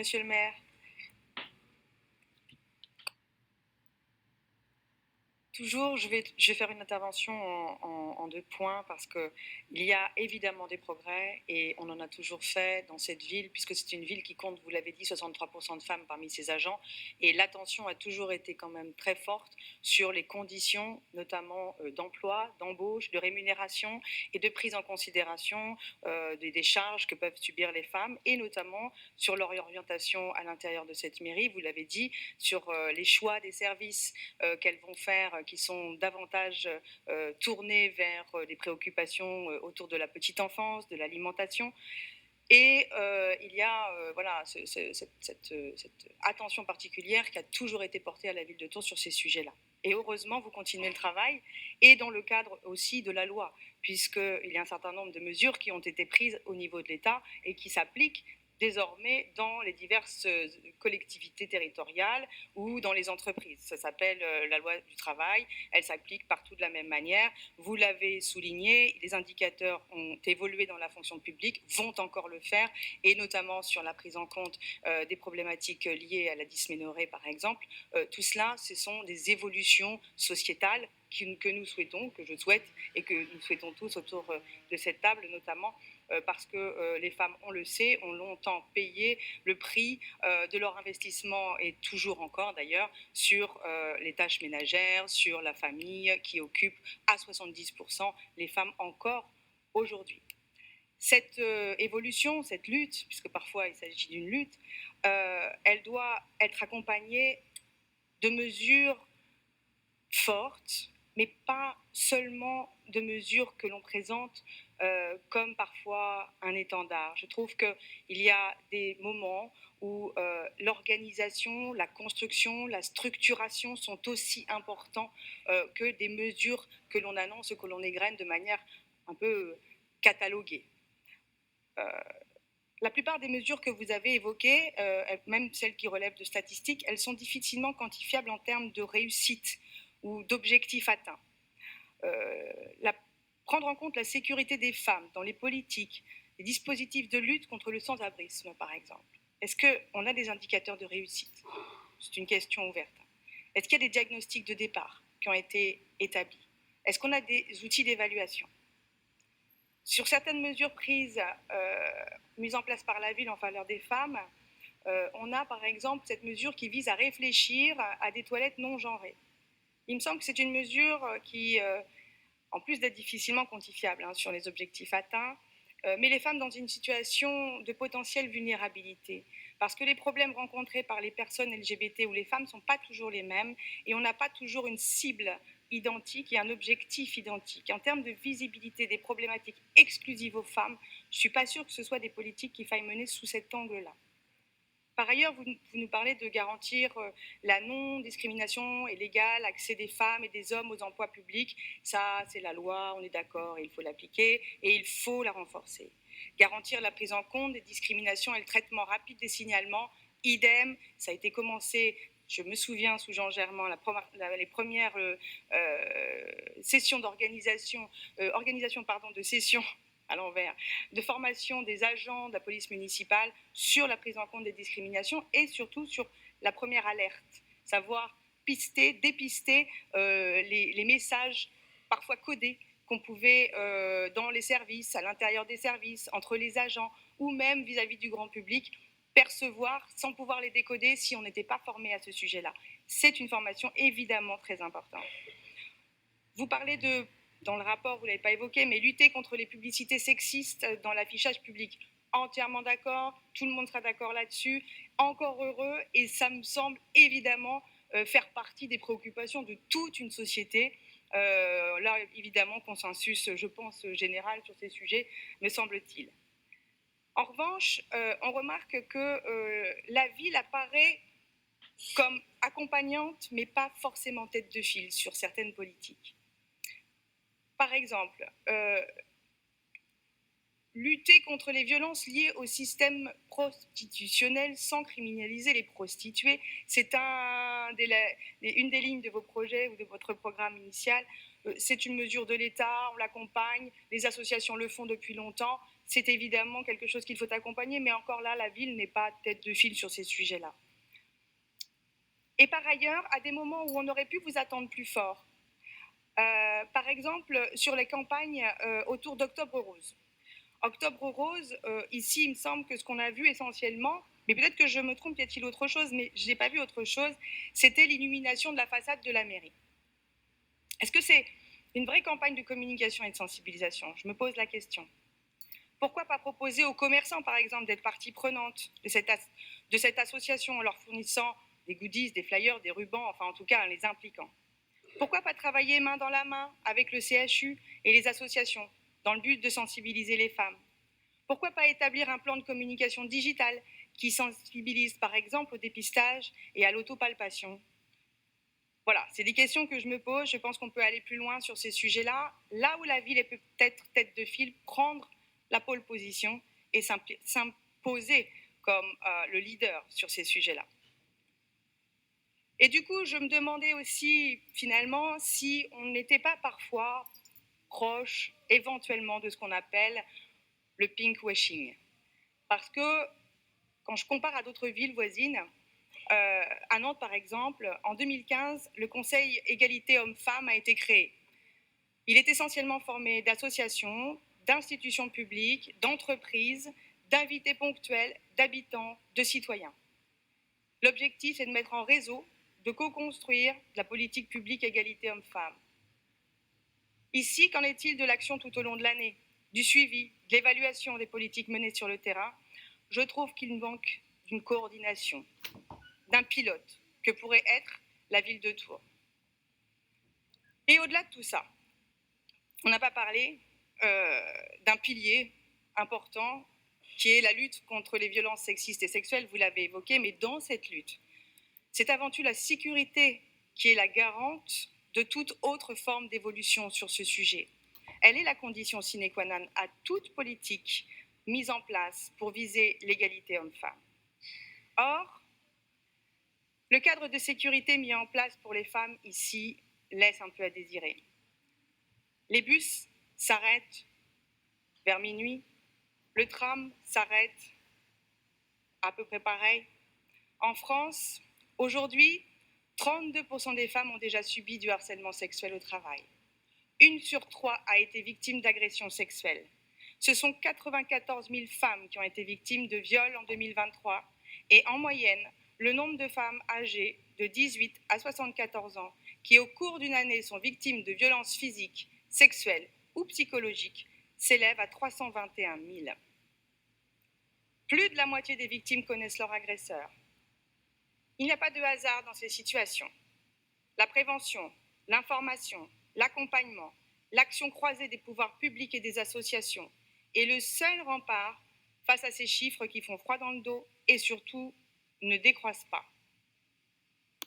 Monsieur le maire. Toujours, je vais faire une intervention en deux points parce qu'il y a évidemment des progrès et on en a toujours fait dans cette ville puisque c'est une ville qui compte, vous l'avez dit, 63% de femmes parmi ses agents et l'attention a toujours été quand même très forte sur les conditions notamment d'emploi, d'embauche, de rémunération et de prise en considération des charges que peuvent subir les femmes et notamment sur leur orientation à l'intérieur de cette mairie, vous l'avez dit, sur les choix des services qu'elles vont faire qui sont davantage tournés vers des préoccupations autour de la petite enfance, de l'alimentation. Et il y a voilà, cette attention particulière qui a toujours été portée à la ville de Tours sur ces sujets-là. Et heureusement, vous continuez le travail, et dans le cadre aussi de la loi, puisqu'il y a un certain nombre de mesures qui ont été prises au niveau de l'État et qui s'appliquent désormais dans les diverses collectivités territoriales ou dans les entreprises. Ça s'appelle la loi du travail, elle s'applique partout de la même manière. Vous l'avez souligné, les indicateurs ont évolué dans la fonction publique, vont encore le faire, et notamment sur la prise en compte des problématiques liées à la dysménorrhée, par exemple. Tout cela, ce sont des évolutions sociétales que nous souhaitons, que je souhaite, et que nous souhaitons tous autour de cette table, notamment parce que les femmes, on le sait, ont longtemps payé le prix de leur investissement, et toujours encore d'ailleurs, sur les tâches ménagères, sur la famille qui occupe à 70% les femmes encore aujourd'hui. Cette évolution, cette lutte, puisque parfois il s'agit d'une lutte, elle doit être accompagnée de mesures fortes, mais pas seulement de mesures que l'on présente comme parfois un étendard. Je trouve qu'il y a des moments où l'organisation, la construction, la structuration sont aussi importants que des mesures que l'on annonce, que l'on égrène de manière un peu cataloguée. La plupart des mesures que vous avez évoquées, même celles qui relèvent de statistiques, elles sont difficilement quantifiables en termes de réussite ou d'objectifs atteints. Prendre en compte la sécurité des femmes dans les politiques, les dispositifs de lutte contre le sans-abrisme, par exemple. Est-ce qu'on a des indicateurs de réussite? C'est une question ouverte. Est-ce qu'il y a des diagnostics de départ qui ont été établis? Est-ce qu'on a des outils d'évaluation? Sur certaines mesures mises en place par la ville en faveur des femmes, on a par exemple cette mesure qui vise à réfléchir à des toilettes non genrées. Il me semble que c'est une mesure qui, en plus d'être difficilement quantifiable sur les objectifs atteints, met les femmes dans une situation de potentielle vulnérabilité. Parce que les problèmes rencontrés par les personnes LGBT ou les femmes ne sont pas toujours les mêmes, et on n'a pas toujours une cible identique et un objectif identique. En termes de visibilité des problématiques exclusives aux femmes, je ne suis pas sûre que ce soit des politiques qu'il faille mener sous cet angle-là. Par ailleurs, vous nous parlez de garantir la non-discrimination et l'égal accès des femmes et des hommes aux emplois publics. Ça, c'est la loi, on est d'accord, il faut l'appliquer et il faut la renforcer. Garantir la prise en compte des discriminations et le traitement rapide des signalements, idem, ça a été commencé, je me souviens, sous Jean Germain, les premières sessions organisation de sessions à l'envers, de formation des agents de la police municipale sur la prise en compte des discriminations et surtout sur la première alerte, savoir dépister les messages parfois codés qu'on pouvait dans les services, à l'intérieur des services, entre les agents ou même vis-à-vis du grand public, percevoir sans pouvoir les décoder si on n'était pas formé à ce sujet-là. C'est une formation évidemment très importante. Vous parlez dans le rapport, vous ne l'avez pas évoqué, mais lutter contre les publicités sexistes dans l'affichage public. Entièrement d'accord, tout le monde sera d'accord là-dessus, encore heureux, et ça me semble évidemment faire partie des préoccupations de toute une société. Là, évidemment, consensus, je pense, général sur ces sujets, me semble-t-il. En revanche, on remarque que la ville apparaît comme accompagnante, mais pas forcément tête de file sur certaines politiques. Par exemple, lutter contre les violences liées au système prostitutionnel sans criminaliser les prostituées, c'est une des lignes de vos projets ou de votre programme initial. C'est une mesure de l'État, on l'accompagne, les associations le font depuis longtemps. c'est évidemment quelque chose qu'il faut accompagner, mais encore là, la ville n'est pas tête de file sur ces sujets-là. Et par ailleurs, à des moments où on aurait pu vous attendre plus fort, par exemple sur les campagnes autour d'Octobre Rose. Octobre Rose, ici, il me semble que ce qu'on a vu essentiellement, mais peut-être que je me trompe, y a-t-il autre chose, mais je n'ai pas vu autre chose, c'était l'illumination de la façade de la mairie. Est-ce que c'est une vraie campagne de communication et de sensibilisation? Je me pose la question. Pourquoi pas proposer aux commerçants, par exemple, d'être partie prenante de cette association en leur fournissant des goodies, des flyers, des rubans, enfin en tout cas en les impliquant? Pourquoi pas travailler main dans la main avec le CHU et les associations dans le but de sensibiliser les femmes? Pourquoi pas établir un plan de communication digitale qui sensibilise par exemple au dépistage et à l'autopalpation? Voilà, c'est des questions que je me pose. Je pense qu'on peut aller plus loin sur ces sujets-là. Là où la ville est peut-être tête de file, prendre la pole position et s'imposer comme le leader sur ces sujets-là. Et du coup, je me demandais aussi, finalement, si on n'était pas parfois proche, éventuellement, de ce qu'on appelle le pinkwashing. Parce que, quand je compare à d'autres villes voisines, à Nantes, par exemple, en 2015, le Conseil égalité hommes-femmes a été créé. Il est essentiellement formé d'associations, d'institutions publiques, d'entreprises, d'invités ponctuels, d'habitants, de citoyens. L'objectif est de mettre en réseau, de co-construire la politique publique égalité hommes-femmes. Ici, qu'en est-il de l'action tout au long de l'année, du suivi, de l'évaluation des politiques menées sur le terrain? Je trouve qu'il manque d'une coordination, d'un pilote que pourrait être la ville de Tours. Et au-delà de tout ça, on n'a pas parlé d'un pilier important qui est la lutte contre les violences sexistes et sexuelles, vous l'avez évoqué, mais dans cette lutte, c'est avant tout la sécurité qui est la garante de toute autre forme d'évolution sur ce sujet. Elle est la condition sine qua non à toute politique mise en place pour viser l'égalité homme-femme. Or, le cadre de sécurité mis en place pour les femmes ici laisse un peu à désirer. Les bus s'arrêtent vers minuit, le tram s'arrête à peu près pareil. En France, aujourd'hui, 32% des femmes ont déjà subi du harcèlement sexuel au travail. 1 sur 3 a été victime d'agressions sexuelles. Ce sont 94 000 femmes qui ont été victimes de viols en 2023 et en moyenne, le nombre de femmes âgées de 18 à 74 ans qui au cours d'une année sont victimes de violences physiques, sexuelles ou psychologiques s'élève à 321 000. Plus de la moitié des victimes connaissent leur agresseur. Il n'y a pas de hasard dans ces situations. La prévention, l'information, l'accompagnement, l'action croisée des pouvoirs publics et des associations est le seul rempart face à ces chiffres qui font froid dans le dos et surtout ne décroissent pas.